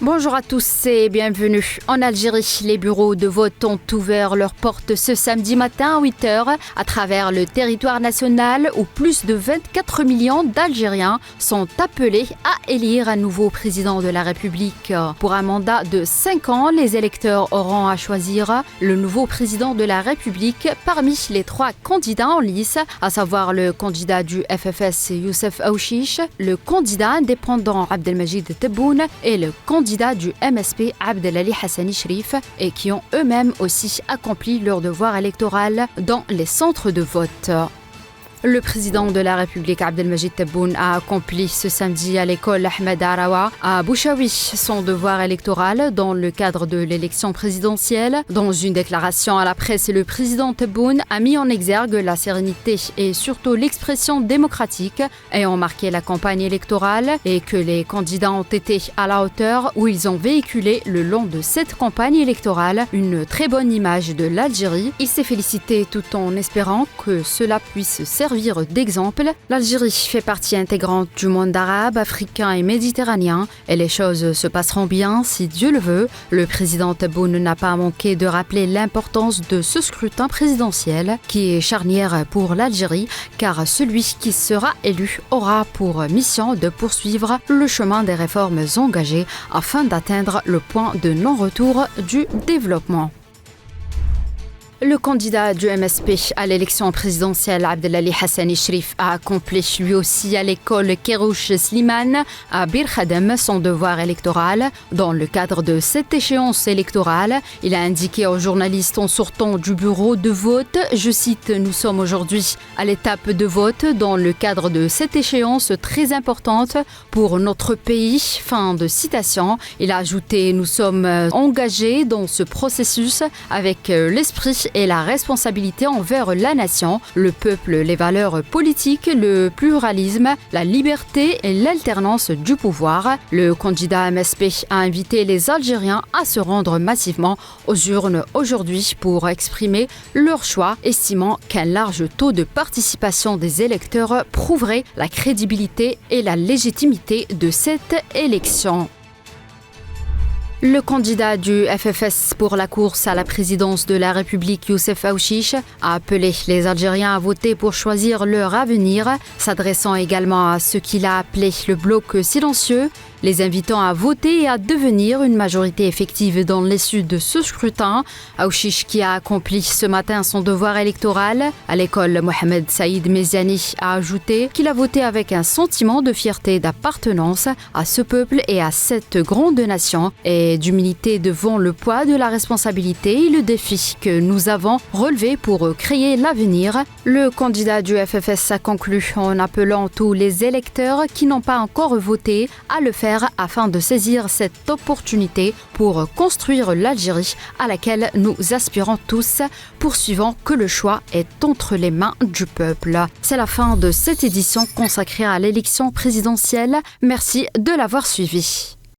Bonjour à tous et bienvenue. En Algérie, les bureaux de vote ont ouvert leurs portes ce samedi matin à 8h à travers le territoire national où plus de 24 millions d'Algériens sont appelés à élire un nouveau président de la République. Pour un mandat de 5 ans, les électeurs auront à choisir le nouveau président de la République parmi les 3 candidats en lice, à savoir le candidat du FFS Youssef Aouchiche, le candidat indépendant Abdelmajid Tebboune et le candidat du MSP Abdelali Hassani Cherif et qui ont eux-mêmes aussi accompli leur devoir électoral dans les centres de vote. Le président de la République, Abdelmajid Tebboune, a accompli ce samedi à l'école Ahmed Arawa à Bouchaoui son devoir électoral dans le cadre de l'élection présidentielle. Dans une déclaration à la presse, le président Tebboune a mis en exergue la sérénité et surtout l'expression démocratique ayant marqué la campagne électorale et que les candidats ont été à la hauteur où ils ont véhiculé le long de cette campagne électorale une très bonne image de l'Algérie. Il s'est félicité tout en espérant que cela puisse servir d'exemple. L'Algérie fait partie intégrante du monde arabe, africain et méditerranéen et les choses se passeront bien si Dieu le veut. Le président Tebboune n'a pas manqué de rappeler l'importance de ce scrutin présidentiel qui est charnière pour l'Algérie car celui qui sera élu aura pour mission de poursuivre le chemin des réformes engagées afin d'atteindre le point de non-retour du développement. Le candidat du MSP à l'élection présidentielle, Abdelali Hassani Cherif, a accompli lui aussi à l'école Kérouche Slimane à Bir Khadem son devoir électoral. Dans le cadre de cette échéance électorale, il a indiqué aux journalistes en sortant du bureau de vote, je cite, « Nous sommes aujourd'hui à l'étape de vote dans le cadre de cette échéance très importante pour notre pays ». Fin de citation. Il a ajouté « Nous sommes engagés dans ce processus avec l'esprit et la responsabilité envers la nation, le peuple, les valeurs politiques, le pluralisme, la liberté et l'alternance du pouvoir. Le candidat MSP a invité les Algériens à se rendre massivement aux urnes aujourd'hui pour exprimer leur choix, estimant qu'un large taux de participation des électeurs prouverait la crédibilité et la légitimité de cette élection. Le candidat du FFS pour la course à la présidence de la République, Youssef Aouchiche, a appelé les Algériens à voter pour choisir leur avenir, s'adressant également à ce qu'il a appelé le bloc silencieux, les invitant à voter et à devenir une majorité effective dans l'issue de ce scrutin. Aouchiche, qui a accompli ce matin son devoir électoral à l'école Mohamed Saïd Meziani, a ajouté qu'il a voté avec un sentiment de fierté d'appartenance à ce peuple et à cette grande nation et d'humilité devant le poids de la responsabilité et le défi que nous avons relevé pour créer l'avenir. Le candidat du FFS a conclu en appelant tous les électeurs qui n'ont pas encore voté à le faire afin de saisir cette opportunité pour construire l'Algérie à laquelle nous aspirons tous, poursuivant que le choix est entre les mains du peuple. C'est la fin de cette édition consacrée à l'élection présidentielle. Merci de l'avoir suivi.